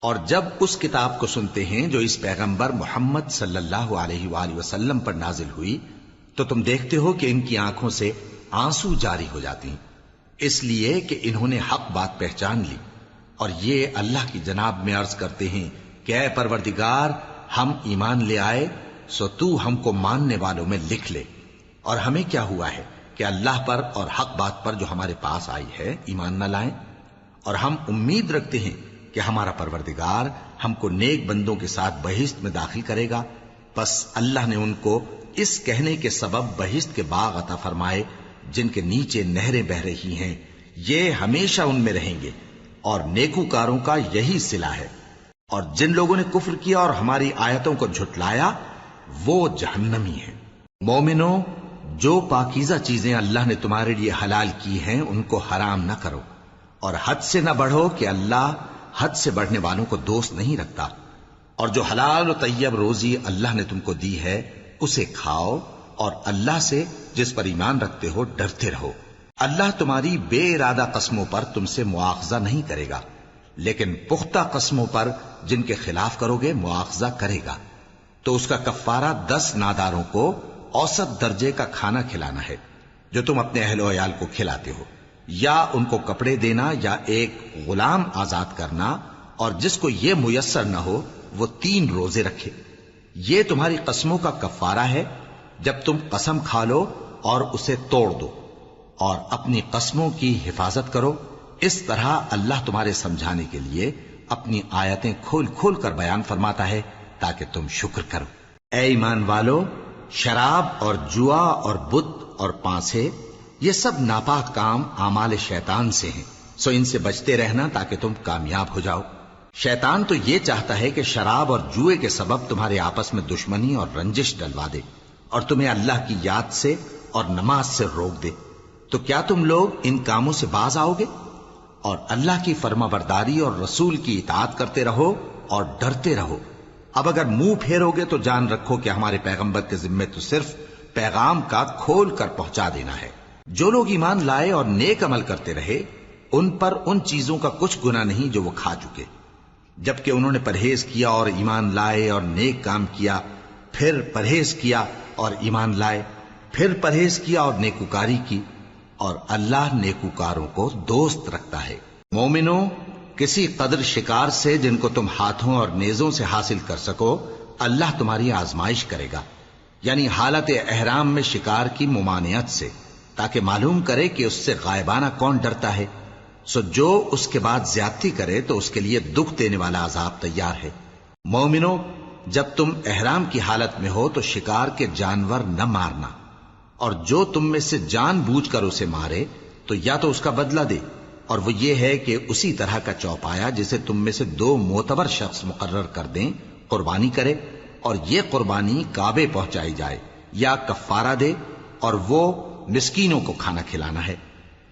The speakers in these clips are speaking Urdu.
اور جب اس کتاب کو سنتے ہیں جو اس پیغمبر محمد صلی اللہ علیہ وآلہ وسلم پر نازل ہوئی تو تم دیکھتے ہو کہ ان کی آنکھوں سے آنسو جاری ہو جاتی ہیں، اس لیے کہ انہوں نے حق بات پہچان لی، اور یہ اللہ کی جناب میں عرض کرتے ہیں کہ اے پروردگار، ہم ایمان لے آئے سو تو ہم کو ماننے والوں میں لکھ لے، اور ہمیں کیا ہوا ہے کہ اللہ پر اور حق بات پر جو ہمارے پاس آئی ہے ایمان نہ لائیں، اور ہم امید رکھتے ہیں کہ ہمارا پروردگار ہم کو نیک بندوں کے ساتھ بہشت میں داخل کرے گا۔ پس اللہ نے ان کو اس کہنے کے سبب بہشت کے باغ عطا فرمائے جن کے نیچے نہریں بہ رہی ہیں، یہ ہمیشہ ان میں رہیں گے، اور نیکوکاروں کا یہی صلہ ہے۔ اور جن لوگوں نے کفر کیا اور ہماری آیتوں کو جھٹلایا وہ جہنمی ہیں۔ مومنوں، جو پاکیزہ چیزیں اللہ نے تمہارے لیے حلال کی ہیں ان کو حرام نہ کرو، اور حد سے نہ بڑھو کہ اللہ حد سے بڑھنے والوں کو دوست نہیں رکھتا، اور جو حلال و طیب روزی اللہ نے تم کو دی ہے اسے کھاؤ، اور اللہ سے جس پر ایمان رکھتے ہو ڈرتے رہو۔ اللہ تمہاری بے ارادہ قسموں پر تم سے مواخذہ نہیں کرے گا، لیکن پختہ قسموں پر جن کے خلاف کرو گے مواخذہ کرے گا، تو اس کا کفارہ 10 ناداروں کو اوسط درجے کا کھانا کھلانا ہے جو تم اپنے اہل و عیال کو کھلاتے ہو، یا ان کو کپڑے دینا یا ایک غلام آزاد کرنا، اور جس کو یہ میسر نہ ہو وہ 3 روزے رکھے۔ یہ تمہاری قسموں کا کفارہ ہے جب تم قسم کھا لو اور اسے توڑ دو، اور اپنی قسموں کی حفاظت کرو۔ اس طرح اللہ تمہارے سمجھانے کے لیے اپنی آیتیں کھول کھول کر بیان فرماتا ہے تاکہ تم شکر کرو۔ اے ایمان والو، شراب اور جوا اور بت اور پانسے، یہ سب ناپاک کام اعمال شیطان سے ہیں، سو ان سے بچتے رہنا تاکہ تم کامیاب ہو جاؤ۔ شیطان تو یہ چاہتا ہے کہ شراب اور جوئے کے سبب تمہارے آپس میں دشمنی اور رنجش ڈلوا دے، اور تمہیں اللہ کی یاد سے اور نماز سے روک دے۔ تو کیا تم لوگ ان کاموں سے باز آؤ گے؟ اور اللہ کی فرما برداری اور رسول کی اطاعت کرتے رہو اور ڈرتے رہو۔ اب اگر منہ پھیرو گے تو جان رکھو کہ ہمارے پیغمبر کے ذمے تو صرف پیغام کا کھول کر پہنچا دینا ہے۔ جو لوگ ایمان لائے اور نیک عمل کرتے رہے ان پر ان چیزوں کا کچھ گناہ نہیں جو وہ کھا چکے، جبکہ انہوں نے پرہیز کیا اور ایمان لائے اور نیک کام کیا، پھر پرہیز کیا اور ایمان لائے، پھر پرہیز کیا اور نیکوکاری کی، اور اللہ نیکوکاروں کو دوست رکھتا ہے۔ مومنوں، کسی قدر شکار سے جن کو تم ہاتھوں اور نیزوں سے حاصل کر سکو اللہ تمہاری آزمائش کرے گا، یعنی حالت احرام میں شکار کی ممانعت سے، تاکہ معلوم کرے کہ اس سے غائبانہ کون ڈرتا ہے، سو جو اس کے بعد زیادتی کرے تو اس کے لیے دکھ دینے والا عذاب تیار ہے۔ مومنوں، جب تم احرام کی حالت میں ہو تو شکار کے جانور نہ مارنا، اور جو تم میں سے جان بوجھ کر اسے مارے تو یا تو اس کا بدلہ دے، اور وہ یہ ہے کہ اسی طرح کا چوپایا جسے تم میں سے 2 معتبر شخص مقرر کر دیں قربانی کرے، اور یہ قربانی کعبے پہنچائی جائے، یا کفارہ دے اور وہ مسکینوں کو کھانا کھلانا ہے،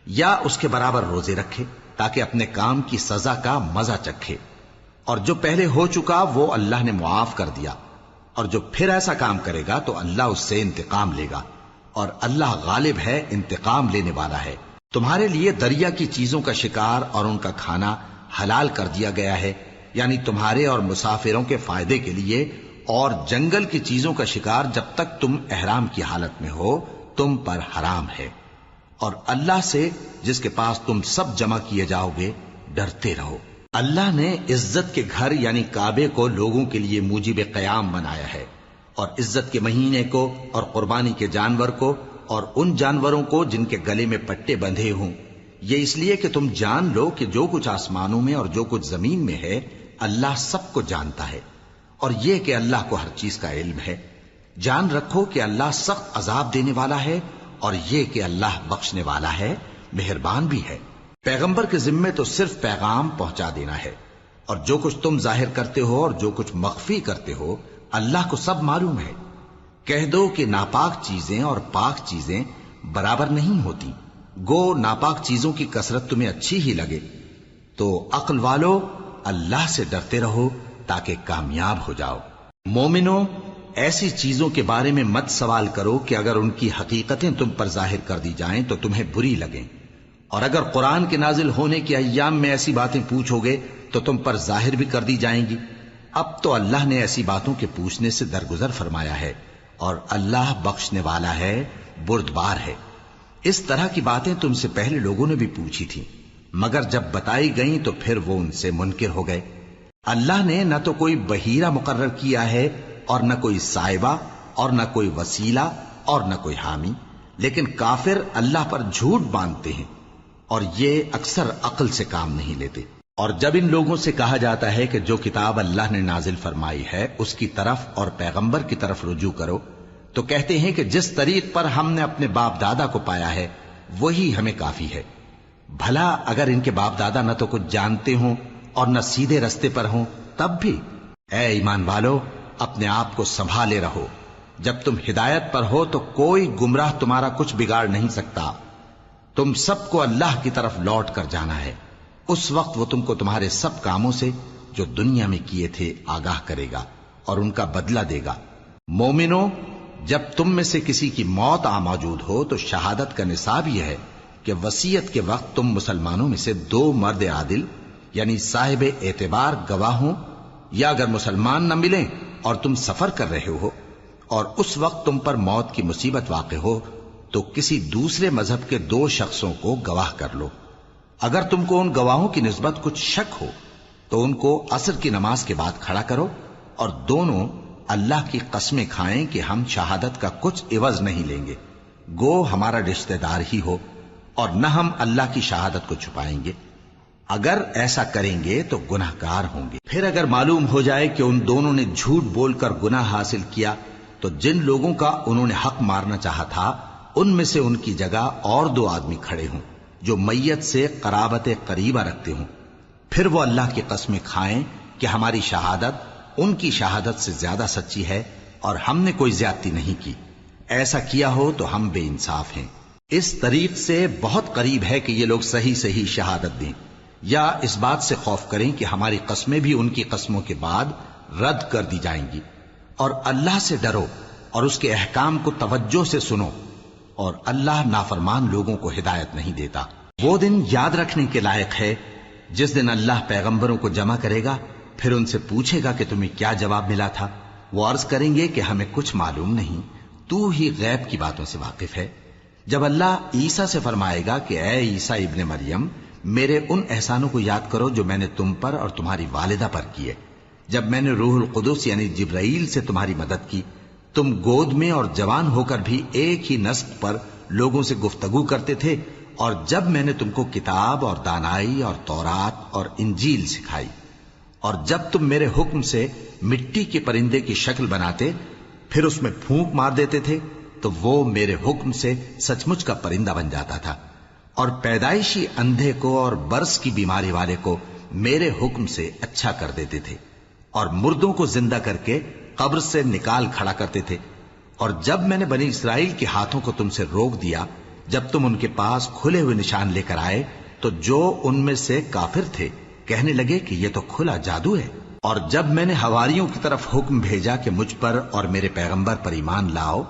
یا اس کے برابر روزے رکھے تاکہ اپنے کام کی سزا کا مزہ چکھے، اور جو پہلے ہو چکا وہ اللہ نے معاف کر دیا، اور جو پھر ایسا کام کرے گا تو اللہ اس سے انتقام لے گا، اور اللہ غالب ہے، انتقام لینے والا ہے۔ تمہارے لیے دریا کی چیزوں کا شکار اور ان کا کھانا حلال کر دیا گیا ہے، یعنی تمہارے اور مسافروں کے فائدے کے لیے، اور جنگل کی چیزوں کا شکار جب تک تم احرام کی حالت میں ہو تم پر حرام ہے، اور اللہ سے جس کے پاس تم سب جمع کیے جاؤ گے ڈرتے رہو۔ اللہ نے عزت کے گھر یعنی کعبے کو لوگوں کے لیے موجب قیام بنایا ہے، اور عزت کے مہینے کو اور قربانی کے جانور کو اور ان جانوروں کو جن کے گلے میں پٹے بندھے ہوں، یہ اس لیے کہ تم جان لو کہ جو کچھ آسمانوں میں اور جو کچھ زمین میں ہے اللہ سب کو جانتا ہے، اور یہ کہ اللہ کو ہر چیز کا علم ہے۔ جان رکھو کہ اللہ سخت عذاب دینے والا ہے، اور یہ کہ اللہ بخشنے والا ہے، مہربان بھی ہے۔ پیغمبر کے ذمے تو صرف پیغام پہنچا دینا ہے، اور جو کچھ تم ظاہر کرتے ہو اور جو کچھ مخفی کرتے ہو اللہ کو سب معلوم ہے۔ کہہ دو کہ ناپاک چیزیں اور پاک چیزیں برابر نہیں ہوتی، گو ناپاک چیزوں کی کثرت تمہیں اچھی ہی لگے، تو عقل والو اللہ سے ڈرتے رہو تاکہ کامیاب ہو جاؤ۔ مومنوں، ایسی چیزوں کے بارے میں مت سوال کرو کہ اگر ان کی حقیقتیں تم پر ظاہر کر دی جائیں تو تمہیں بری لگیں، اور اگر قرآن کے نازل ہونے کے ایام میں ایسی باتیں پوچھو گے تو تم پر ظاہر بھی کر دی جائیں گی۔ اب تو اللہ نے ایسی باتوں کے پوچھنے سے درگزر فرمایا ہے، اور اللہ بخشنے والا ہے، بردبار ہے۔ اس طرح کی باتیں تم سے پہلے لوگوں نے بھی پوچھی تھیں، مگر جب بتائی گئیں تو پھر وہ ان سے منکر ہو گئے۔ اللہ نے نہ تو کوئی بحیرہ مقرر کیا ہے، اور نہ کوئی سائبہ، اور نہ کوئی وسیلہ، اور نہ کوئی حامی، لیکن کافر اللہ پر جھوٹ باندھتے ہیں، اور یہ اکثر عقل سے کام نہیں لیتے۔ اور جب ان لوگوں سے کہا جاتا ہے کہ جو کتاب اللہ نے نازل فرمائی ہے اس کی طرف اور پیغمبر کی طرف رجوع کرو، تو کہتے ہیں کہ جس طریق پر ہم نے اپنے باپ دادا کو پایا ہے وہی ہمیں کافی ہے۔ بھلا اگر ان کے باپ دادا نہ تو کچھ جانتے ہوں اور نہ سیدھے رستے پر ہوں تب بھی؟ اے ایمان والو، اپنے آپ کو سنبھالے رہو۔ جب تم ہدایت پر ہو تو کوئی گمراہ تمہارا کچھ بگاڑ نہیں سکتا۔ تم سب کو اللہ کی طرف لوٹ کر جانا ہے، اس وقت وہ تم کو تمہارے سب کاموں سے جو دنیا میں کیے تھے آگاہ کرے گا اور ان کا بدلہ دے گا۔ مومنو، جب تم میں سے کسی کی موت آ موجود ہو تو شہادت کا نصاب یہ ہے کہ وصیت کے وقت تم مسلمانوں میں سے 2 مرد عادل یعنی صاحب اعتبار گواہ ہوں، یا اگر مسلمان نہ ملیں اور تم سفر کر رہے ہو اور اس وقت تم پر موت کی مصیبت واقع ہو تو کسی دوسرے مذہب کے 2 شخصوں کو گواہ کر لو۔ اگر تم کو ان گواہوں کی نسبت کچھ شک ہو تو ان کو عصر کی نماز کے بعد کھڑا کرو، اور دونوں اللہ کی قسمیں کھائیں کہ ہم شہادت کا کچھ عوض نہیں لیں گے، گو ہمارا رشتہ دار ہی ہو، اور نہ ہم اللہ کی شہادت کو چھپائیں گے۔ اگر ایسا کریں گے تو گناہ گار ہوں گے۔ پھر اگر معلوم ہو جائے کہ ان دونوں نے جھوٹ بول کر گناہ حاصل کیا تو جن لوگوں کا انہوں نے حق مارنا چاہا تھا ان میں سے ان کی جگہ اور 2 آدمی کھڑے ہوں جو میت سے قرابت قریبہ رکھتے ہوں، پھر وہ اللہ کی قسمیں کھائیں کہ ہماری شہادت ان کی شہادت سے زیادہ سچی ہے اور ہم نے کوئی زیادتی نہیں کی۔ ایسا کیا ہو تو ہم بے انصاف ہیں۔ اس طریق سے بہت قریب ہے کہ یہ لوگ صحیح شہادت دیں، یا اس بات سے خوف کریں کہ ہماری قسمیں بھی ان کی قسموں کے بعد رد کر دی جائیں گی۔ اور اللہ سے ڈرو اور اس کے احکام کو توجہ سے سنو، اور اللہ نافرمان لوگوں کو ہدایت نہیں دیتا۔ وہ دن یاد رکھنے کے لائق ہے جس دن اللہ پیغمبروں کو جمع کرے گا، پھر ان سے پوچھے گا کہ تمہیں کیا جواب ملا تھا۔ وہ عرض کریں گے کہ ہمیں کچھ معلوم نہیں، تو ہی غیب کی باتوں سے واقف ہے۔ جب اللہ عیسیٰ سے فرمائے گا کہ اے عیسیٰ ابن مریم، میرے ان احسانوں کو یاد کرو جو میں نے تم پر اور تمہاری والدہ پر کیے، جب میں نے روح القدس یعنی جبرائیل سے تمہاری مدد کی، تم گود میں اور جوان ہو کر بھی ایک ہی نسق پر لوگوں سے گفتگو کرتے تھے، اور جب میں نے تم کو کتاب اور دانائی اور تورات اور انجیل سکھائی، اور جب تم میرے حکم سے مٹی کے پرندے کی شکل بناتے پھر اس میں پھونک مار دیتے تھے تو وہ میرے حکم سے سچ مچ کا پرندہ بن جاتا تھا، اور پیدائشی اندھے کو اور برس کی بیماری والے کو میرے حکم سے اچھا کر دیتے تھے، اور مردوں کو زندہ کر کے قبر سے نکال کھڑا کرتے تھے۔ اور جب میں نے بنی اسرائیل کے ہاتھوں کو تم سے روک دیا جب تم ان کے پاس کھلے ہوئے نشان لے کر آئے تو جو ان میں سے کافر تھے کہنے لگے کہ یہ تو کھلا جادو ہے۔ اور جب میں نے حواریوں کی طرف حکم بھیجا کہ مجھ پر اور میرے پیغمبر پر ایمان لاؤ،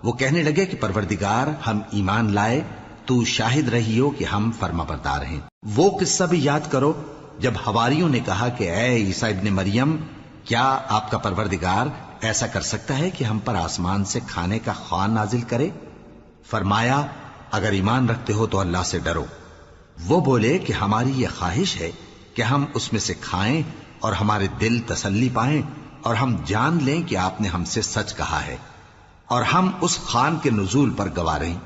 وہ کہنے لگے کہ پروردگار، ہم ایمان لائے، تو شاہد رہی ہو کہ ہم فرما بردار ہیں۔ وہ قصہ بھی یاد کرو جب حواریوں نے کہا کہ اے عیسیٰ ابن مریم، کیا آپ کا پروردگار ایسا کر سکتا ہے کہ ہم پر آسمان سے کھانے کا خوان نازل کرے؟ فرمایا، اگر ایمان رکھتے ہو تو اللہ سے ڈرو۔ وہ بولے کہ ہماری یہ خواہش ہے کہ ہم اس میں سے کھائیں اور ہمارے دل تسلی پائیں اور ہم جان لیں کہ آپ نے ہم سے سچ کہا ہے، اور ہم اس خوان کے نزول پر گواہ رہیں۔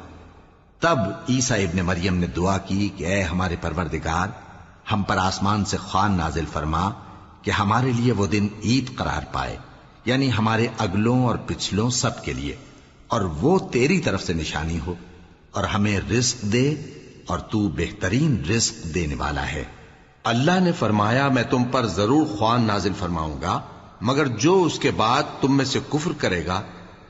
تب عیسیٰ ابن مریم نے دعا کی کہ اے ہمارے پروردگار، ہم پر آسمان سے خوان نازل فرما کہ ہمارے لیے وہ دن عید قرار پائے، یعنی ہمارے اگلوں اور پچھلوں سب کے لیے، اور وہ تیری طرف سے نشانی ہو، اور ہمیں رزق دے، اور تو بہترین رزق دینے والا ہے۔ اللہ نے فرمایا، میں تم پر ضرور خوان نازل فرماؤں گا، مگر جو اس کے بعد تم میں سے کفر کرے گا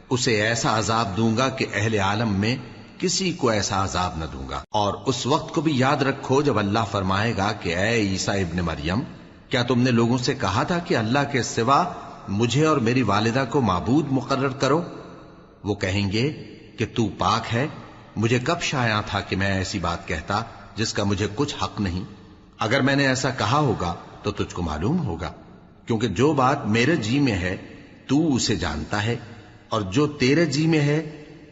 اسے ایسا عذاب دوں گا کہ اہل عالم میں کسی کو ایسا عذاب نہ دوں گا۔ اور اس وقت کو بھی یاد رکھو جب اللہ فرمائے گا کہ اے عیسیٰ ابن مریم، کیا تم نے لوگوں سے کہا تھا کہ اللہ کے سوا مجھے اور میری والدہ کو معبود مقرر کرو؟ وہ کہیں گے کہ تو پاک ہے، مجھے کب شایع تھا کہ میں ایسی بات کہتا جس کا مجھے کچھ حق نہیں۔ اگر میں نے ایسا کہا ہوگا تو تجھ کو معلوم ہوگا، کیونکہ جو بات میرے جی میں ہے تو اسے جانتا ہے، اور جو تیرے جی میں ہے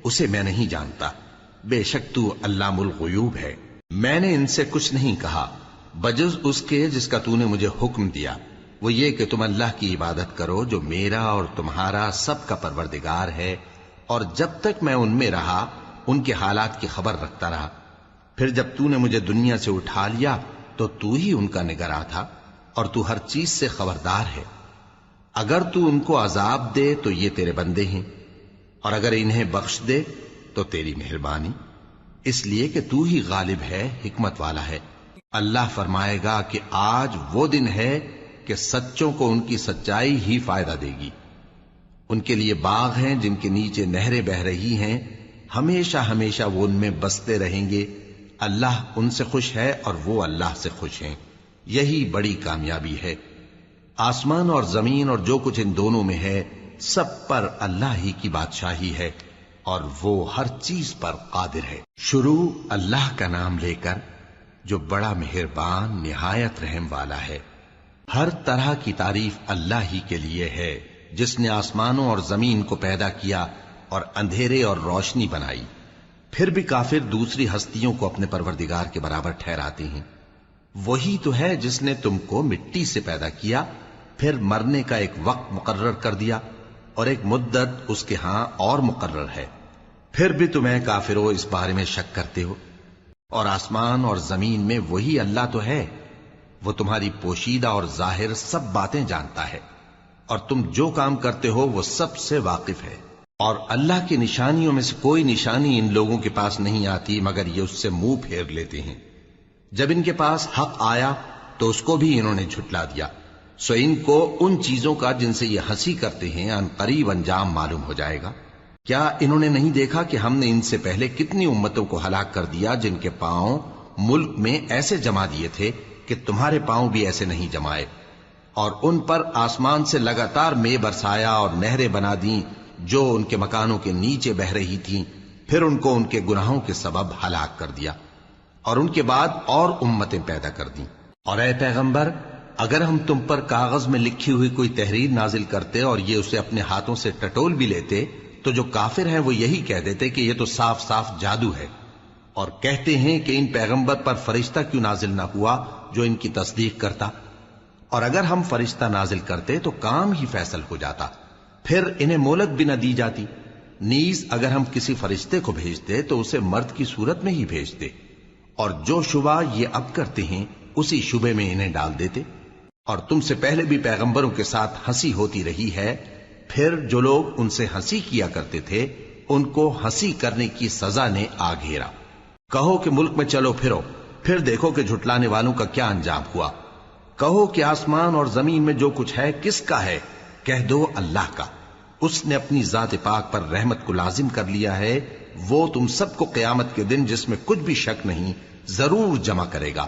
اسے میں نہیں جانتا۔ بے شک تو علام الغیوب ہے۔ میں نے ان سے کچھ نہیں کہا بجز اس کے جس کا تو نے مجھے حکم دیا، وہ یہ کہ تم اللہ کی عبادت کرو جو میرا اور تمہارا سب کا پروردگار ہے، اور جب تک میں ان میں رہا ان کے حالات کی خبر رکھتا رہا۔ پھر جب تو نے مجھے دنیا سے اٹھا لیا تو تو ہی ان کا نگراں تھا، اور تو ہر چیز سے خبردار ہے۔ اگر تو ان کو عذاب دے تو یہ تیرے بندے ہیں، اور اگر انہیں بخش دے تو تیری مہربانی، اس لیے کہ تو ہی غالب ہے، حکمت والا ہے۔ اللہ فرمائے گا کہ آج وہ دن ہے کہ سچوں کو ان کی سچائی ہی فائدہ دے گی۔ ان کے لیے باغ ہیں جن کے نیچے نہریں بہ رہی ہیں، ہمیشہ ہمیشہ وہ ان میں بستے رہیں گے۔ اللہ ان سے خوش ہے اور وہ اللہ سے خوش ہیں، یہی بڑی کامیابی ہے۔ آسمان اور زمین اور جو کچھ ان دونوں میں ہے سب پر اللہ ہی کی بادشاہی ہے، اور وہ ہر چیز پر قادر ہے۔ شروع اللہ کا نام لے کر جو بڑا مہربان نہایت رحم والا ہے۔ ہر طرح کی تعریف اللہ ہی کے لیے ہے، جس نے آسمانوں اور زمین کو پیدا کیا اور اندھیرے اور روشنی بنائی۔ پھر بھی کافر دوسری ہستیوں کو اپنے پروردگار کے برابر ٹھہراتے ہیں۔ وہی تو ہے جس نے تم کو مٹی سے پیدا کیا، پھر مرنے کا ایک وقت مقرر کر دیا، اور ایک مدت اس کے ہاں اور مقرر ہے۔ پھر بھی تمہیں کافرو اس بارے میں شک کرتے ہو، اور آسمان اور زمین میں وہی اللہ تو ہے، وہ تمہاری پوشیدہ اور ظاہر سب باتیں جانتا ہے، اور تم جو کام کرتے ہو وہ سب سے واقف ہے۔ اور اللہ کی نشانیوں میں سے کوئی نشانی ان لوگوں کے پاس نہیں آتی مگر یہ اس سے منہ پھیر لیتے ہیں۔ جب ان کے پاس حق آیا تو اس کو بھی انہوں نے جھٹلا دیا، سو ان کو ان چیزوں کا جن سے یہ ہنسی کرتے ہیں ان قریب انجام معلوم ہو جائے گا۔ کیا انہوں نے نہیں دیکھا کہ ہم نے ان سے پہلے کتنی امتوں کو ہلاک کر دیا جن کے پاؤں ملک میں ایسے جما دیے تھے کہ تمہارے پاؤں بھی ایسے نہیں جمائے، اور ان پر آسمان سے لگاتار مے برسایا اور نہریں بنا دیں جو ان کے مکانوں کے نیچے بہ رہی تھیں، پھر ان کو ان کے گناہوں کے سبب ہلاک کر دیا، اور ان کے بعد اور امتیں پیدا کر دیں۔ اور اے پیغمبر، اگر ہم تم پر کاغذ میں لکھی ہوئی کوئی تحریر نازل کرتے اور یہ اسے اپنے ہاتھوں سے ٹٹول بھی لیتے تو جو کافر ہیں وہ یہی کہہ دیتے کہ یہ تو صاف صاف جادو ہے، اور کہتے ہیں کہ ان پیغمبر پر فرشتہ کیوں نازل نہ ہوا جو ان کی تصدیق کرتا، اور اگر ہم فرشتہ نازل کرتے تو کام ہی فیصل ہو جاتا، پھر انہیں مہلت بھی نہ دی جاتی۔ نیز اگر ہم کسی فرشتے کو بھیجتے تو اسے مرد کی صورت میں ہی بھیجتے، اور جو شبہ یہ اب کرتے ہیں اسی شبے میں انہیں ڈال دیتے۔ اور تم سے پہلے بھی پیغمبروں کے ساتھ ہنسی ہوتی رہی ہے، پھر جو لوگ ان سے ہنسی کیا کرتے تھے ان کو ہنسی کرنے کی سزا نے آ گھیرا۔ کہو کہ ملک میں چلو پھرو، پھر دیکھو کہ جھٹلانے والوں کا کیا انجام ہوا۔ کہو کہ آسمان اور زمین میں جو کچھ ہے کس کا ہے؟ کہہ دو اللہ کا۔ اس نے اپنی ذات پاک پر رحمت کو لازم کر لیا ہے، وہ تم سب کو قیامت کے دن جس میں کچھ بھی شک نہیں ضرور جمع کرے گا۔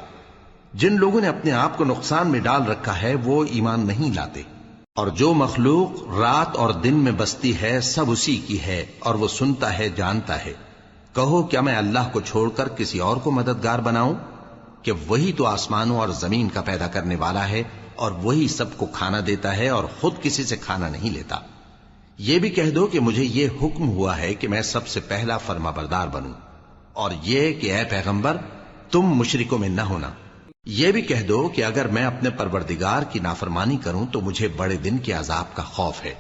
جن لوگوں نے اپنے آپ کو نقصان میں ڈال رکھا ہے وہ ایمان نہیں لاتے، اور جو مخلوق رات اور دن میں بستی ہے سب اسی کی ہے، اور وہ سنتا ہے جانتا ہے۔ کہو کیا میں اللہ کو چھوڑ کر کسی اور کو مددگار بناؤں؟ کہ وہی تو آسمانوں اور زمین کا پیدا کرنے والا ہے، اور وہی سب کو کھانا دیتا ہے اور خود کسی سے کھانا نہیں لیتا۔ یہ بھی کہہ دو کہ مجھے یہ حکم ہوا ہے کہ میں سب سے پہلا فرما بردار بنوں، اور یہ کہ اے پیغمبر تم مشرکوں میں نہ ہونا۔ یہ بھی کہہ دو کہ اگر میں اپنے پروردگار کی نافرمانی کروں تو مجھے بڑے دن کے عذاب کا خوف ہے۔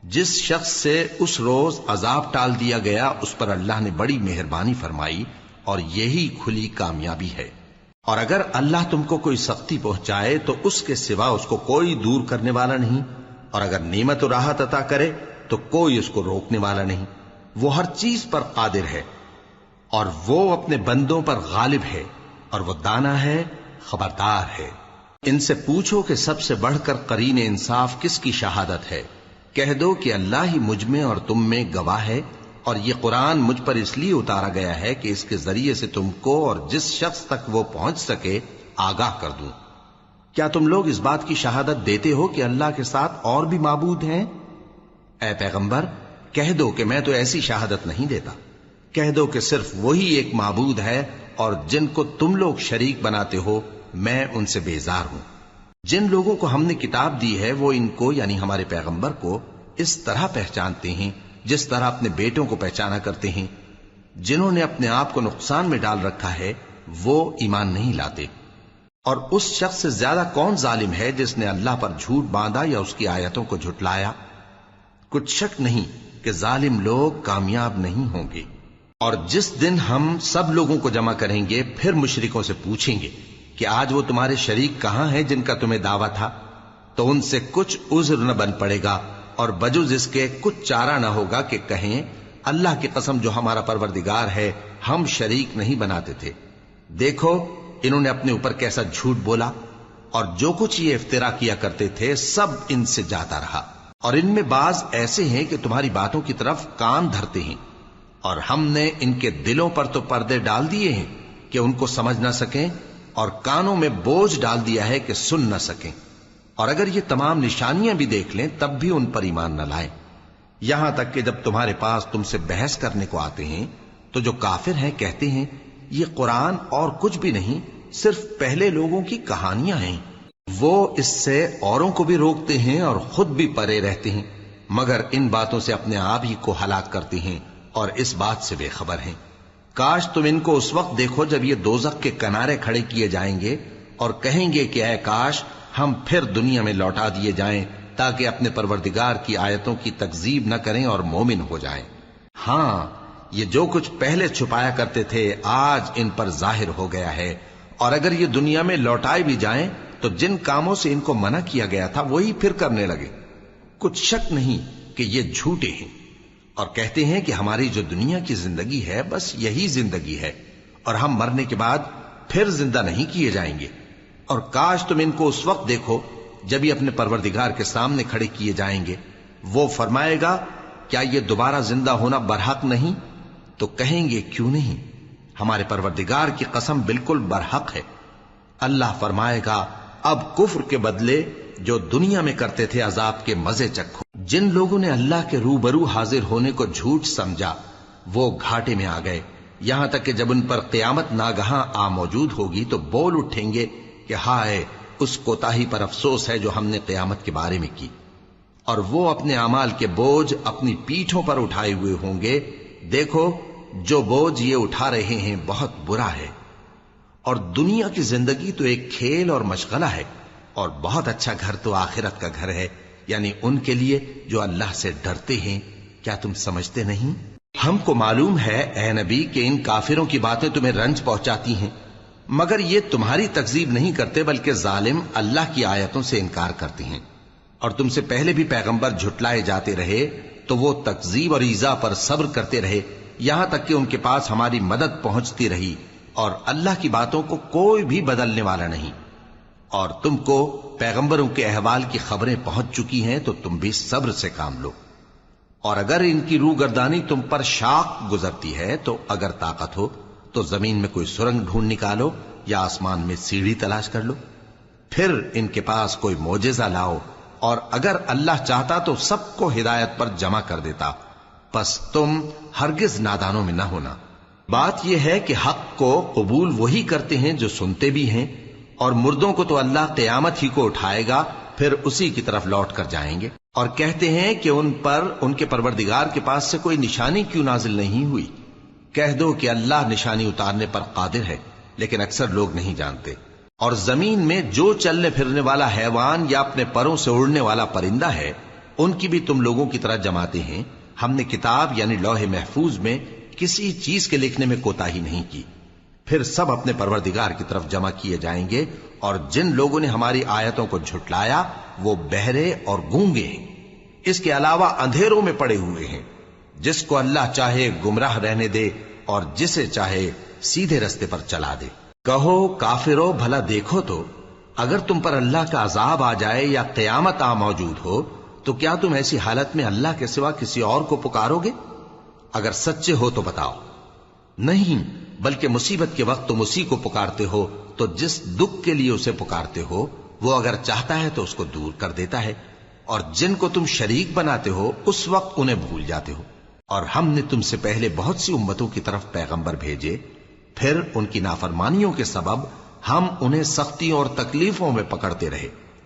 جس شخص سے اس روز عذاب ٹال دیا گیا اس پر اللہ نے بڑی مہربانی فرمائی، اور یہی کھلی کامیابی ہے۔ اور اگر اللہ تم کو کوئی سختی پہنچائے تو اس کے سوا اس کو کوئی دور کرنے والا نہیں، اور اگر نعمت و راحت عطا کرے تو کوئی اس کو روکنے والا نہیں۔ وہ ہر چیز پر قادر ہے، اور وہ اپنے بندوں پر غالب ہے، اور وہ دانا ہے، خبردار ہے۔ ان سے پوچھو کہ سب سے بڑھ کر قرین انصاف کس کی شہادت ہے؟ کہہ دو کہ اللہ ہی مجھ میں اور تم میں گواہ ہے، اور یہ قرآن مجھ پر اس لیے اتارا گیا ہے کہ اس کے ذریعے سے تم کو اور جس شخص تک وہ پہنچ سکے آگاہ کر دوں۔ کیا تم لوگ اس بات کی شہادت دیتے ہو کہ اللہ کے ساتھ اور بھی معبود ہیں؟ اے پیغمبر کہہ دو کہ میں تو ایسی شہادت نہیں دیتا۔ کہہ دو کہ صرف وہی ایک معبود ہے، اور جن کو تم لوگ شریک بناتے ہو میں ان سے بیزار ہوں۔ جن لوگوں کو ہم نے کتاب دی ہے وہ ان کو یعنی ہمارے پیغمبر کو اس طرح پہچانتے ہیں جس طرح اپنے بیٹوں کو پہچانا کرتے ہیں. جنہوں نے اپنے آپ کو نقصان میں ڈال رکھا ہے وہ ایمان نہیں لاتے. اور اس شخص سے زیادہ کون ظالم ہے جس نے اللہ پر جھوٹ باندھا یا اس کی آیتوں کو جھٹلایا؟ کچھ شک نہیں کہ ظالم لوگ کامیاب نہیں ہوں گے. اور جس دن ہم سب لوگوں کو جمع کریں گے پھر مشرکوں سے پوچھیں گے کہ آج وہ تمہارے شریک کہاں ہیں جن کا تمہیں دعویٰ تھا، تو ان سے کچھ عذر نہ بن پڑے گا اور بجز اس کے کچھ چارہ نہ ہوگا کہ کہیں اللہ کی قسم جو ہمارا پروردگار ہے ہم شریک نہیں بناتے تھے. دیکھو انہوں نے اپنے اوپر کیسا جھوٹ بولا، اور جو کچھ یہ افترا کیا کرتے تھے سب ان سے جاتا رہا. اور ان میں بعض ایسے ہیں کہ تمہاری باتوں کی طرف کان دھرتے ہیں، اور ہم نے ان کے دلوں پر تو پردے ڈال دیے ہیں کہ ان کو سمجھ نہ سکیں، اور کانوں میں بوجھ ڈال دیا ہے کہ سن نہ سکیں. اور اگر یہ تمام نشانیاں بھی دیکھ لیں تب بھی ان پر ایمان نہ لائیں. یہاں تک کہ جب تمہارے پاس تم سے بحث کرنے کو آتے ہیں تو جو کافر ہیں کہتے ہیں یہ قرآن اور کچھ بھی نہیں، صرف پہلے لوگوں کی کہانیاں ہیں. وہ اس سے اوروں کو بھی روکتے ہیں اور خود بھی پرے رہتے ہیں، مگر ان باتوں سے اپنے آپ ہی کو ہلاک کرتے ہیں اور اس بات سے بے خبر ہیں. کاش تم ان کو اس وقت دیکھو جب یہ دوزخ کے کنارے کھڑے کیے جائیں گے اور کہیں گے کہ اے کاش ہم پھر دنیا میں لوٹا دیے جائیں تاکہ اپنے پروردگار کی آیتوں کی تکذیب نہ کریں اور مومن ہو جائیں. ہاں یہ جو کچھ پہلے چھپایا کرتے تھے آج ان پر ظاہر ہو گیا ہے، اور اگر یہ دنیا میں لوٹائے بھی جائیں تو جن کاموں سے ان کو منع کیا گیا تھا وہی پھر کرنے لگے. کچھ شک نہیں کہ یہ جھوٹے ہیں، اور کہتے ہیں کہ ہماری جو دنیا کی زندگی ہے بس یہی زندگی ہے اور ہم مرنے کے بعد پھر زندہ نہیں کیے جائیں گے. اور کاش تم ان کو اس وقت دیکھو جب یہ اپنے پروردگار کے سامنے کھڑے کیے جائیں گے. وہ فرمائے گا کیا یہ دوبارہ زندہ ہونا برحق نہیں؟ تو کہیں گے کیوں نہیں، ہمارے پروردگار کی قسم بالکل برحق ہے. اللہ فرمائے گا اب کفر کے بدلے جو دنیا میں کرتے تھے عذاب کے مزے چکھو. جن لوگوں نے اللہ کے روبرو حاضر ہونے کو جھوٹ سمجھا وہ گھاٹے میں آ گئے، یہاں تک کہ جب ان پر قیامت ناگہاں آ موجود ہوگی تو بول اٹھیں گے کہ ہائے اس کوتاہی پر افسوس ہے جو ہم نے قیامت کے بارے میں کی. اور وہ اپنے اعمال کے بوجھ اپنی پیٹھوں پر اٹھائے ہوئے ہوں گے. دیکھو جو بوجھ یہ اٹھا رہے ہیں بہت برا ہے، اور دنیا کی زندگی تو ایک کھیل اور مشغلہ ہے، اور بہت اچھا گھر تو آخرت کا گھر ہے، یعنی ان کے لیے جو اللہ سے ڈرتے ہیں. کیا تم سمجھتے نہیں؟ ہم کو معلوم ہے اے نبی کہ ان کافروں کی باتیں تمہیں رنج پہنچاتی ہیں، مگر یہ تمہاری تکذیب نہیں کرتے بلکہ ظالم اللہ کی آیتوں سے انکار کرتے ہیں. اور تم سے پہلے بھی پیغمبر جھٹلائے جاتے رہے تو وہ تکذیب اور ایذا پر صبر کرتے رہے یہاں تک کہ ان کے پاس ہماری مدد پہنچتی رہی، اور اللہ کی باتوں کو کوئی بھی بدلنے والا نہیں. اور تم کو پیغمبروں کے احوال کی خبریں پہنچ چکی ہیں تو تم بھی صبر سے کام لو. اور اگر ان کی روگردانی تم پر شاق گزرتی ہے تو اگر طاقت ہو تو زمین میں کوئی سرنگ ڈھونڈ نکالو یا آسمان میں سیڑھی تلاش کر لو، پھر ان کے پاس کوئی معجزہ لاؤ، اور اگر اللہ چاہتا تو سب کو ہدایت پر جمع کر دیتا، پس تم ہرگز نادانوں میں نہ ہونا. بات یہ ہے کہ حق کو قبول وہی کرتے ہیں جو سنتے بھی ہیں، اور مردوں کو تو اللہ قیامت ہی کو اٹھائے گا پھر اسی کی طرف لوٹ کر جائیں گے. اور کہتے ہیں کہ ان پر ان کے پروردگار کے پاس سے کوئی نشانی کیوں نازل نہیں ہوئی. کہہ دو کہ اللہ نشانی اتارنے پر قادر ہے، لیکن اکثر لوگ نہیں جانتے. اور زمین میں جو چلنے پھرنے والا حیوان یا اپنے پروں سے اڑنے والا پرندہ ہے ان کی بھی تم لوگوں کی طرح جماتے ہیں. ہم نے کتاب یعنی لوح محفوظ میں کسی چیز کے لکھنے میں کوتاہی نہیں کی. پھر سب اپنے پروردگار کی طرف جمع کیے جائیں گے. اور جن لوگوں نے ہماری آیتوں کو جھٹلایا وہ بہرے اور گونگے ہیں، اس کے علاوہ اندھیروں میں پڑے ہوئے ہیں. جس کو اللہ چاہے گمراہ رہنے دے اور جسے چاہے سیدھے رستے پر چلا دے. کہو کافرو بھلا دیکھو تو اگر تم پر اللہ کا عذاب آ جائے یا قیامت آ موجود ہو تو کیا تم ایسی حالت میں اللہ کے سوا کسی اور کو پکارو گے؟ اگر سچے ہو تو بتاؤ. نہیں، بلکہ مصیبت کے وقت تم اسی کو پکارتے ہو، تو جس دکھ کے لیے اسے پکارتے ہو وہ اگر چاہتا ہے تو اس کو دور کر دیتا ہے، اور جن کو تم شریک بناتے ہو اس وقت انہیں بھول جاتے ہو. اور ہم نے تم سے پہلے بہت سی امتوں کی طرف پیغمبر بھیجے، پھر ان کی نافرمانیوں کے سبب ہم انہیں سختیوں اور تکلیفوں میں پکڑتے رہے.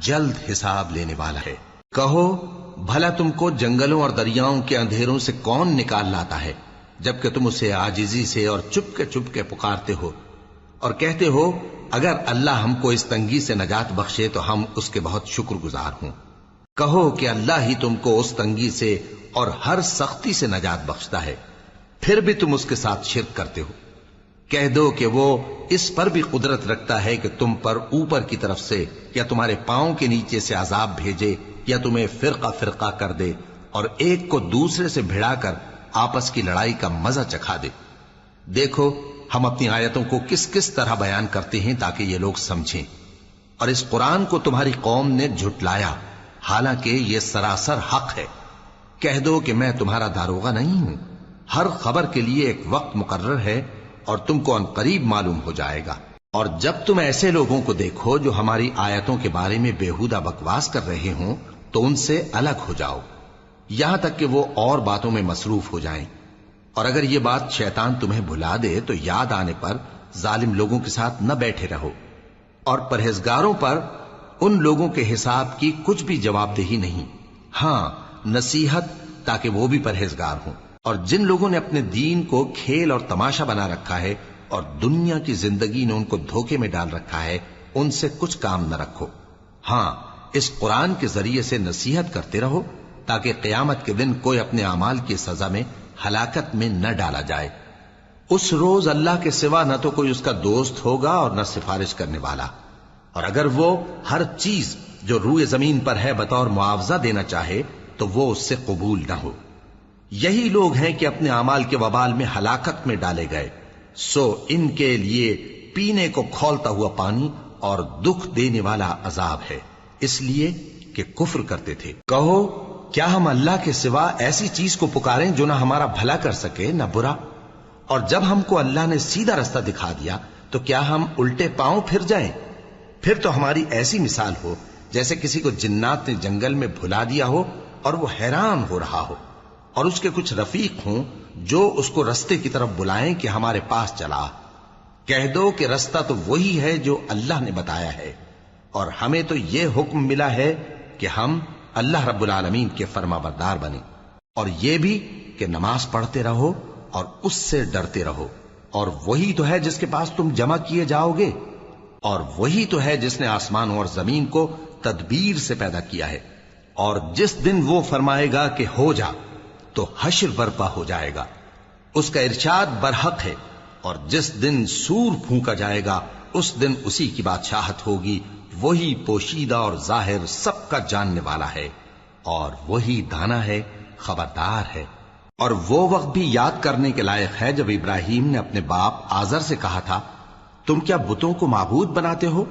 جلد حساب لینے والا ہے۔ کہو بھلا تم کو جنگلوں اور دریاؤں کے اندھیروں سے کون نکال لاتا ہے، جبکہ تم اسے عاجزی سے اور چپ کے پکارتے ہو اور کہتے ہو اگر اللہ ہم کو اس تنگی سے نجات بخشے تو ہم اس کے بہت شکر گزار ہوں۔ کہو کہ اللہ ہی تم کو اس تنگی سے اور ہر سختی سے نجات بخشتا ہے، پھر بھی تم اس کے ساتھ شرک کرتے ہو۔ کہہ دو کہ وہ اس پر بھی قدرت رکھتا ہے کہ تم پر اوپر کی طرف سے یا تمہارے پاؤں کے نیچے سے عذاب بھیجے یا تمہیں فرقہ فرقہ کر دے اور ایک کو دوسرے سے بھڑا کر آپس کی لڑائی کا مزہ چکھا دے۔ دیکھو ہم اپنی آیتوں کو کس کس طرح بیان کرتے ہیں تاکہ یہ لوگ سمجھیں، اور اس قرآن کو تمہاری قوم نے جھٹلایا حالانکہ یہ سراسر حق ہے۔ کہہ دو کہ میں تمہارا داروغہ نہیں ہوں، ہر خبر کے لیے ایک وقت مقرر ہے اور تم کو ان قریب معلوم ہو جائے گا۔ اور جب تم ایسے لوگوں کو دیکھو جو ہماری آیتوں کے بارے میں بےہودہ بکواس کر رہے ہوں تو ان سے الگ ہو جاؤ، یہاں تک کہ وہ اور باتوں میں مصروف ہو جائیں۔ اور اگر یہ بات شیطان تمہیں بھلا دے تو یاد آنے پر ظالم لوگوں کے ساتھ نہ بیٹھے رہو، اور پرہیزگاروں پر ان لوگوں کے حساب کی کچھ بھی جواب دہی نہیں، ہاں نصیحت تاکہ وہ بھی پرہیزگار ہوں۔ اور جن لوگوں نے اپنے دین کو کھیل اور تماشا بنا رکھا ہے اور دنیا کی زندگی نے ان کو دھوکے میں ڈال رکھا ہے، ان سے کچھ کام نہ رکھو، ہاں اس قرآن کے ذریعے سے نصیحت کرتے رہو تاکہ قیامت کے دن کوئی اپنے اعمال کی سزا میں ہلاکت میں نہ ڈالا جائے۔ اس روز اللہ کے سوا نہ تو کوئی اس کا دوست ہوگا اور نہ سفارش کرنے والا، اور اگر وہ ہر چیز جو روئے زمین پر ہے بطور معاوضہ دینا چاہے تو وہ اس سے قبول نہ ہو۔ یہی لوگ ہیں کہ اپنے اعمال کے وبال میں ہلاکت میں ڈالے گئے، سو ان کے لیے پینے کو کھولتا ہوا پانی اور دکھ دینے والا عذاب ہے، اس لیے کہ کفر کرتے تھے۔ کہو کیا ہم اللہ کے سوا ایسی چیز کو پکاریں جو نہ ہمارا بھلا کر سکے نہ برا؟ اور جب ہم کو اللہ نے سیدھا رستہ دکھا دیا تو کیا ہم الٹے پاؤں پھر جائیں؟ پھر تو ہماری ایسی مثال ہو جیسے کسی کو جنات نے جنگل میں بھلا دیا ہو اور وہ حیران ہو رہا ہو، اور اس کے کچھ رفیق ہوں جو اس کو رستے کی طرف بلائیں کہ ہمارے پاس چلا۔ کہہ دو کہ رستہ تو وہی ہے جو اللہ نے بتایا ہے، اور ہمیں تو یہ حکم ملا ہے کہ ہم اللہ رب العالمین کے فرما بردار بنیں، اور یہ بھی کہ نماز پڑھتے رہو اور اس سے ڈرتے رہو، اور وہی تو ہے جس کے پاس تم جمع کیے جاؤ گے، اور وہی تو ہے جس نے آسمانوں اور زمین کو تدبیر سے پیدا کیا ہے، اور جس دن وہ فرمائے گا کہ ہو جا تو حشر برپا ہو جائے گا، اس کا ارشاد برحق ہے، اور جس دن سور پھونکا جائے گا اس دن اسی کی بادشاہت ہوگی، وہی پوشیدہ اور ظاہر سب کا جاننے والا ہے، اور وہی دانا ہے خبردار ہے۔ اور وہ وقت بھی یاد کرنے کے لائق ہے جب ابراہیم نے اپنے باپ آزر سے کہا تھا تم کیا بتوں کو معبود بناتے ہو؟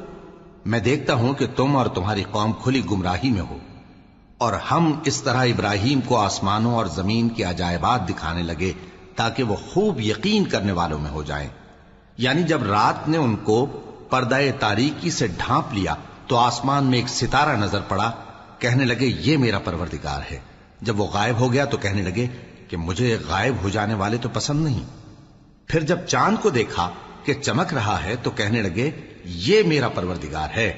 میں دیکھتا ہوں کہ تم اور تمہاری قوم کھلی گمراہی میں ہو۔ اور ہم اس طرح ابراہیم کو آسمانوں اور زمین کے عجائبات دکھانے لگے تاکہ وہ خوب یقین کرنے والوں میں ہو جائیں۔ یعنی جب رات نے ان کو پردہ تاریکی سے ڈھانپ لیا تو آسمان میں ایک ستارہ نظر پڑا، کہنے لگے یہ میرا پروردگار ہے۔ جب وہ غائب ہو گیا تو کہنے لگے کہ مجھے غائب ہو جانے والے تو پسند نہیں۔ پھر جب چاند کو دیکھا کہ چمک رہا ہے تو کہنے لگے یہ میرا پروردگار ہے۔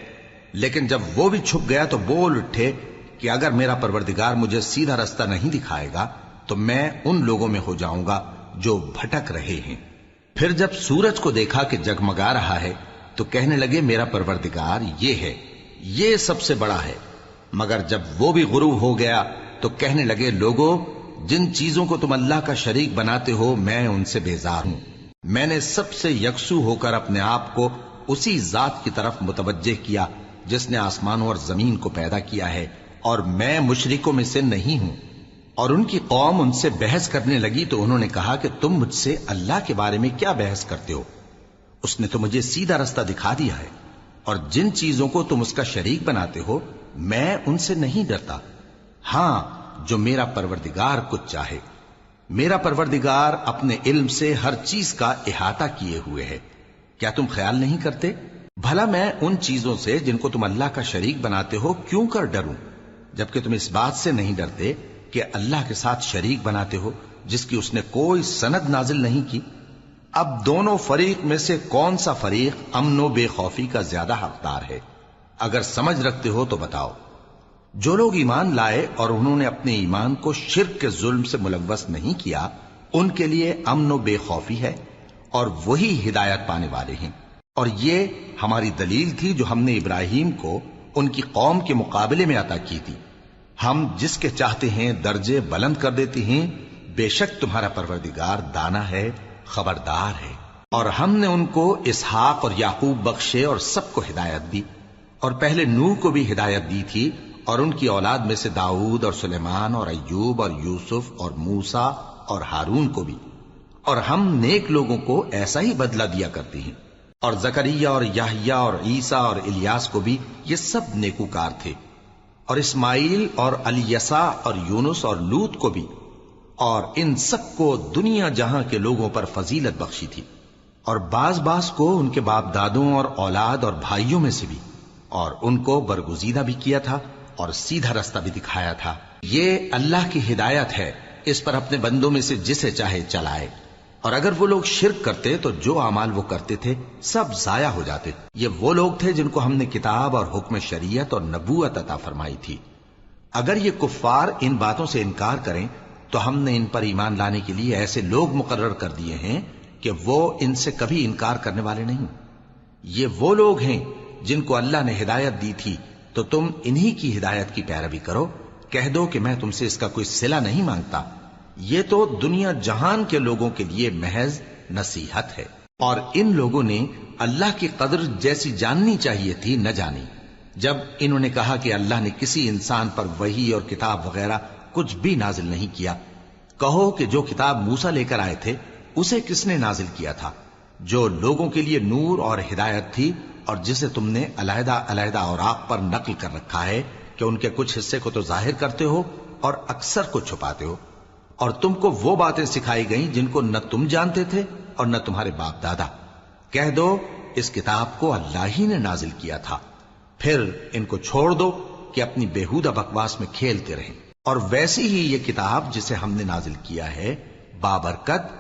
لیکن جب وہ بھی چھپ گیا تو بول اٹھے کہ اگر میرا پروردگار مجھے سیدھا رستہ نہیں دکھائے گا تو میں ان لوگوں میں ہو جاؤں گا جو بھٹک رہے ہیں۔ پھر جب سورج کو دیکھا کہ جگمگا رہا ہے تو کہنے لگے میرا پروردگار یہ ہے، یہ سب سے بڑا ہے۔ مگر جب وہ بھی غروب ہو گیا تو کہنے لگے لوگو جن چیزوں کو تم اللہ کا شریک بناتے ہو میں ان سے بیزار ہوں۔ میں نے سب سے یکسو ہو کر اپنے آپ کو اسی ذات کی طرف متوجہ کیا جس نے آسمانوں اور زمین کو پیدا کیا ہے، اور میں مشرکوں میں سے نہیں ہوں۔ اور ان کی قوم ان سے بحث کرنے لگی تو انہوں نے کہا کہ تم مجھ سے اللہ کے بارے میں کیا بحث کرتے ہو؟ اس نے تو مجھے سیدھا رستہ دکھا دیا ہے، اور جن چیزوں کو تم اس کا شریک بناتے ہو میں ان سے نہیں ڈرتا، ہاں جو میرا پروردگار کچھ چاہے۔ میرا پروردگار اپنے علم سے ہر چیز کا احاطہ کیے ہوئے ہے۔ کیا تم خیال نہیں کرتے؟ بھلا میں ان چیزوں سے جن کو تم اللہ کا شریک بناتے ہو کیوں کر ڈروں، جبکہ تم اس بات سے نہیں ڈرتے کہ اللہ کے ساتھ شریک بناتے ہو جس کی اس نے کوئی سند نازل نہیں کی۔ اب دونوں فریق میں سے کون سا فریق امن و بے خوفی کا زیادہ حقدار ہے؟ اگر سمجھ رکھتے ہو تو بتاؤ۔ جو لوگ ایمان لائے اور انہوں نے اپنے ایمان کو شرک کے ظلم سے ملوث نہیں کیا، ان کے لیے امن و بے خوفی ہے، اور وہی ہدایت پانے والے ہیں۔ اور یہ ہماری دلیل تھی جو ہم نے ابراہیم کو ان کی قوم کے مقابلے میں عطا کی تھی۔ ہم جس کے چاہتے ہیں درجے بلند کر دیتے ہیں، بے شک تمہارا پروردگار دانا ہے، خبردار ہے۔ اور ہم نے ان کو اسحاق اور یعقوب بخشے اور سب کو ہدایت دی، اور پہلے نوح کو بھی ہدایت دی تھی، اور ان کی اولاد میں سے داؤد اور سلیمان اور ایوب اور یوسف اور موسیٰ اور ہارون کو بھی۔ اور ہم نیک لوگوں کو ایسا ہی بدلہ دیا کرتے ہیں۔ اور زکریا اور یحییٰ اور عیسیٰ اور الیاس کو بھی، یہ سب نیکوکار تھے۔ اور اسماعیل اور الیسع اور یونس اور لوط کو بھی، اور ان سب کو دنیا جہاں کے لوگوں پر فضیلت بخشی تھی، اور بعض کو ان کے باپ دادوں اور اولاد اور بھائیوں میں سے بھی، اور ان کو برگزیدہ بھی کیا تھا اور سیدھا رستہ بھی دکھایا تھا۔ یہ اللہ کی ہدایت ہے، اس پر اپنے بندوں میں سے جسے چاہے چلائے۔ اور اگر وہ لوگ شرک کرتے تو جو اعمال وہ کرتے تھے سب ضائع ہو جاتے۔ یہ وہ لوگ تھے جن کو ہم نے کتاب اور حکم شریعت اور نبوت عطا فرمائی تھی۔ اگر یہ کفار ان باتوں سے انکار کریں تو ہم نے ان پر ایمان لانے کے لیے ایسے لوگ مقرر کر دیے ہیں کہ وہ ان سے کبھی انکار کرنے والے نہیں۔ یہ وہ لوگ ہیں جن کو اللہ نے ہدایت دی تھی، تو تم انہی کی ہدایت کی پیروی کرو۔ کہہ دو کہ میں تم سے اس کا کوئی صلہ نہیں مانگتا، یہ تو دنیا جہان کے لوگوں کے لیے محض نصیحت ہے۔ اور ان لوگوں نے اللہ کی قدر جیسی جاننی چاہیے تھی نہ جانی، جب انہوں نے کہا کہ اللہ نے کسی انسان پر وحی اور کتاب وغیرہ کچھ بھی نازل نہیں کیا۔ کہو کہ جو کتاب موسیٰ لے کر آئے تھے اسے کس نے نازل کیا تھا، جو لوگوں کے لیے نور اور ہدایت تھی، اور جسے تم نے علیحدہ علیحدہ اوراق پر نقل کر رکھا ہے کہ ان کے کچھ حصے کو تو ظاہر کرتے ہو اور اکثر کو چھپاتے ہو۔ اور تم کو وہ باتیں سکھائی گئیں جن کو نہ تم جانتے تھے اور نہ تمہارے باپ دادا۔ کہہ دو اس کتاب کو اللہ ہی نے نازل کیا تھا، پھر ان کو چھوڑ دو کہ اپنی بیہودہ بکواس میں کھیلتے رہیں۔ اور ویسی ہی یہ کتاب جسے ہم نے نازل کیا ہے بابرکت،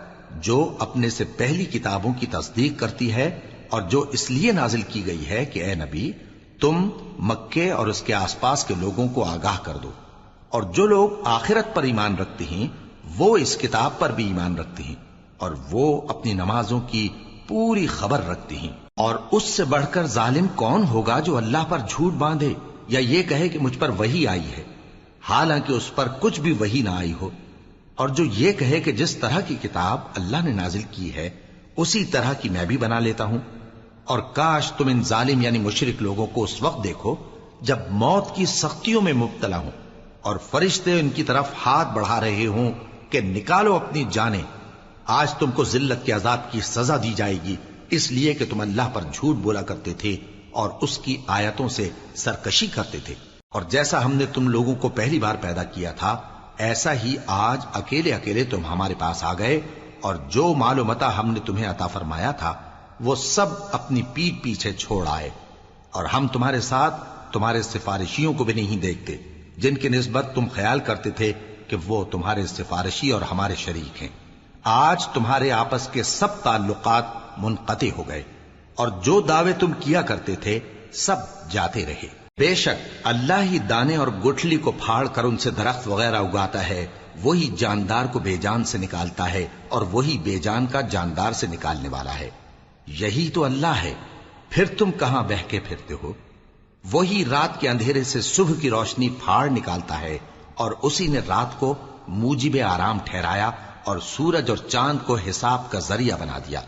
جو اپنے سے پہلی کتابوں کی تصدیق کرتی ہے، اور جو اس لیے نازل کی گئی ہے کہ اے نبی تم مکے اور اس کے آس پاس کے لوگوں کو آگاہ کر دو۔ اور جو لوگ آخرت پر ایمان رکھتے ہیں وہ اس کتاب پر بھی ایمان رکھتے ہیں، اور وہ اپنی نمازوں کی پوری خبر رکھتے ہیں۔ اور اس سے بڑھ کر ظالم کون ہوگا جو اللہ پر جھوٹ باندھے یا یہ کہے کہ مجھ پر وحی آئی ہے، حالانکہ اس پر کچھ بھی وحی نہ آئی ہو، اور جو یہ کہے کہ جس طرح کی کتاب اللہ نے نازل کی ہے اسی طرح کی میں بھی بنا لیتا ہوں۔ اور کاش تم ان ظالم یعنی مشرک لوگوں کو اس وقت دیکھو جب موت کی سختیوں میں مبتلا ہوں، اور فرشتے ان کی طرف ہاتھ بڑھا رہے ہوں کہ نکالو اپنی جانیں، آج تم کو ذلت کے عذاب کی سزا دی جائے گی، اس لیے کہ تم اللہ پر جھوٹ بولا کرتے تھے اور اس کی آیتوں سے سرکشی کرتے تھے۔ اور جیسا ہم نے تم لوگوں کو پہلی بار پیدا کیا تھا ایسا ہی آج اکیلے اکیلے تم ہمارے پاس آ گئے، اور جو مال و متاع ہم نے تمہیں عطا فرمایا تھا وہ سب اپنی پیٹھ پیچھے چھوڑ آئے، اور ہم تمہارے ساتھ تمہارے سفارشیوں کو بھی نہیں دیکھتے جن کی نسبت تم خیال کرتے تھے کہ وہ تمہارے سفارشی اور ہمارے شریک ہیں۔ آج تمہارے آپس کے سب تعلقات منقطع ہو گئے، اور جو دعوے تم کیا کرتے تھے سب جاتے رہے۔ بے شک اللہ ہی دانے اور گٹھلی کو پھاڑ کر ان سے درخت وغیرہ اگاتا ہے، وہی جاندار کو بے جان سے نکالتا ہے، اور وہی بے جان کا جاندار سے نکالنے والا ہے۔ یہی تو اللہ ہے، پھر تم کہاں بہہ کے پھرتے ہو؟ وہی رات کے اندھیرے سے صبح کی روشنی پھاڑ نکالتا ہے، اور اسی نے رات کو موجب آرام ٹھہرایا اور سورج اور چاند کو حساب کا ذریعہ بنا دیا۔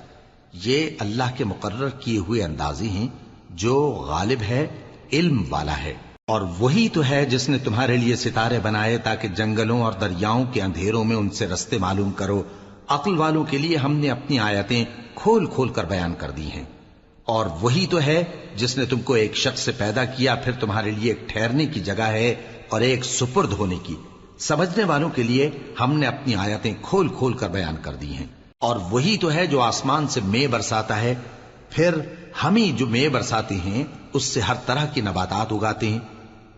یہ اللہ کے مقرر کیے ہوئے اندازے ہیں، جو غالب ہے، علم والا ہے۔ اور وہی تو ہے جس نے تمہارے لیے ستارے بنائے تاکہ جنگلوں اور دریاؤں کے اندھیروں میں ان سے رستے معلوم کرو۔ عقل والوں کے لیے ہم نے اپنی آیتیں کھول کھول کر بیان کر دی ہیں۔ اور وہی تو ہے جس نے تم کو ایک شخص سے پیدا کیا، پھر تمہارے لیے ایک ٹھہرنے کی جگہ ہے اور ایک سپرد ہونے کی۔ سمجھنے والوں کے لیے ہم نے اپنی آیتیں کھول کھول کر بیان کر دی ہیں۔ اور وہی تو ہے جو آسمان سے مے برساتا ہے، پھر ہم ہی جو مے برساتے ہیں اس سے ہر طرح کی نباتات اگاتے ہیں،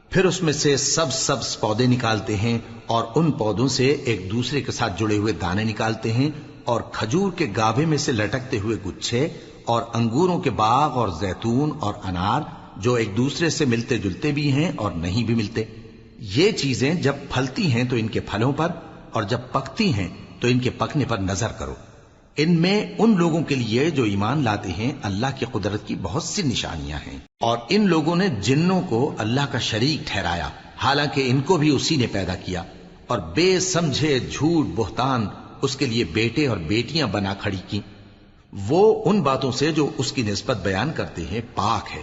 پھر اس میں سے سبز پودے نکالتے ہیں، اور ان پودوں سے ایک دوسرے کے ساتھ جڑے ہوئے دانے نکالتے ہیں، اور کھجور کے گابھے میں سے لٹکتے ہوئے گچھے، اور انگوروں کے باغ اور زیتون اور انار جو ایک دوسرے سے ملتے جلتے بھی ہیں اور نہیں بھی ملتے۔ یہ چیزیں جب پھلتی ہیں تو ان کے پھلوں پر، اور جب پکتی ہیں تو ان کے پکنے پر نظر کرو۔ ان میں ان لوگوں کے لیے جو ایمان لاتے ہیں اللہ کی قدرت کی بہت سی نشانیاں ہیں، اور ان لوگوں نے جنوں کو اللہ کا شریک ٹھہرایا، حالانکہ ان کو بھی اسی نے پیدا کیا، اور بے سمجھے جھوٹ بہتان اس کے لیے بیٹے اور بیٹیاں بنا کھڑی کی۔ وہ ان باتوں سے جو اس کی نسبت بیان کرتے ہیں پاک ہے،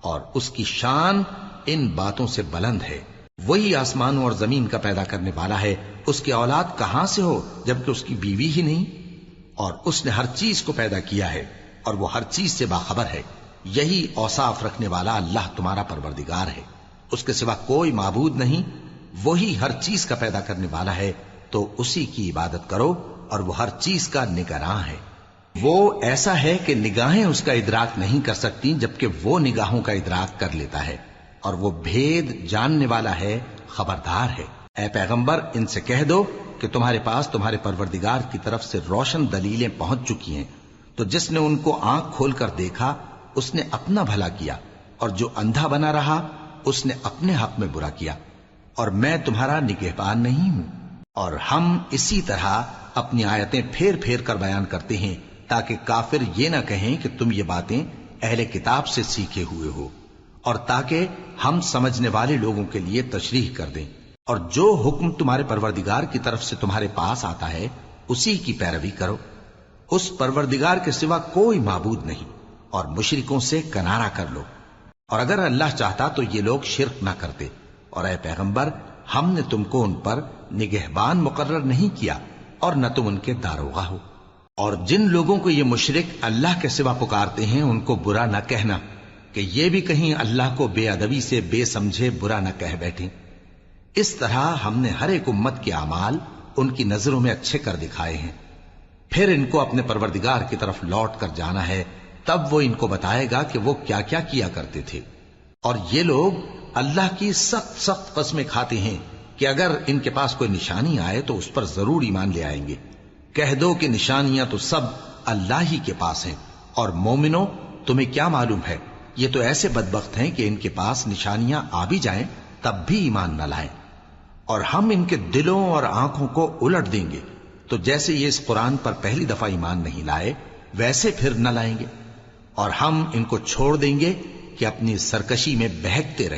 اور اس کی شان ان باتوں سے بلند ہے۔ وہی آسمانوں اور زمین کا پیدا کرنے والا ہے، اس کی اولاد کہاں سے ہو جبکہ اس کی بیوی ہی نہیں؟ اور اس نے ہر چیز کو پیدا کیا ہے، اور وہ ہر چیز سے باخبر ہے۔ یہی اوصاف رکھنے والا اللہ تمہارا پروردگار ہے، اس کے سوا کوئی معبود نہیں۔ وہی ہر چیز کا پیدا کرنے والا ہے، تو اسی کی عبادت کرو، اور وہ ہر چیز کا نگراں ہے۔ وہ ایسا ہے کہ نگاہیں اس کا ادراک نہیں کر سکتی، جبکہ وہ نگاہوں کا ادراک کر لیتا ہے، اور وہ بھید جاننے والا ہے، خبردار ہے۔ اے پیغمبر، ان سے کہہ دو کہ تمہارے پاس تمہارے پروردگار کی طرف سے روشن دلیلیں پہنچ چکی ہیں، تو جس نے ان کو آنکھ کھول کر دیکھا اس نے اپنا بھلا کیا، اور جو اندھا بنا رہا اس نے اپنے حق میں برا کیا، اور میں تمہارا نگہبان نہیں ہوں۔ اور ہم اسی طرح اپنی آیتیں پھیر پھیر کر بیان کرتے ہیں تاکہ کافر یہ نہ کہیں کہ تم یہ باتیں اہل کتاب سے سیکھے ہوئے ہو، اور تاکہ ہم سمجھنے والے لوگوں کے لیے تشریح کر دیں۔ اور جو حکم تمہارے پروردگار کی طرف سے تمہارے پاس آتا ہے اسی کی پیروی کرو، اس پروردگار کے سوا کوئی معبود نہیں، اور مشرکوں سے کنارہ کر لو۔ اور اگر اللہ چاہتا تو یہ لوگ شرک نہ کرتے، اور اے پیغمبر ہم نے تم کو ان پر نگہبان مقرر نہیں کیا، اور نہ تم ان کے داروغہ ہو۔ اور جن لوگوں کو یہ مشرک اللہ کے سوا پکارتے ہیں ان کو برا نہ کہنا، کہ یہ بھی کہیں اللہ کو بے ادبی سے بے سمجھے برا نہ کہہ بیٹھیں۔ اس طرح ہم نے ہر ایک امت کے اعمال ان کی نظروں میں اچھے کر دکھائے ہیں، پھر ان کو اپنے پروردگار کی طرف لوٹ کر جانا ہے، تب وہ ان کو بتائے گا کہ وہ کیا کیا کیا کرتے تھے۔ اور یہ لوگ اللہ کی سخت سخت قسمیں کھاتے ہیں کہ اگر ان کے پاس کوئی نشانی آئے تو اس پر ضرور ایمان لے آئیں گے۔ کہہ دو کہ نشانیاں تو سب اللہ ہی کے پاس ہیں، اور مومنوں تمہیں کیا معلوم ہے، یہ تو ایسے بدبخت ہیں کہ ان کے پاس نشانیاں آ بھی جائیں تب بھی ایمان نہ لائیں، اور ہم ان کے دلوں اور آنکھوں کو الٹ دیں گے، تو جیسے یہ اس قرآن پر پہلی دفعہ ایمان نہیں لائے ویسے پھر نہ لائیں گے، اور ہم ان کو چھوڑ دیں گے کہ اپنی سرکشی میں بہکتے رہیں۔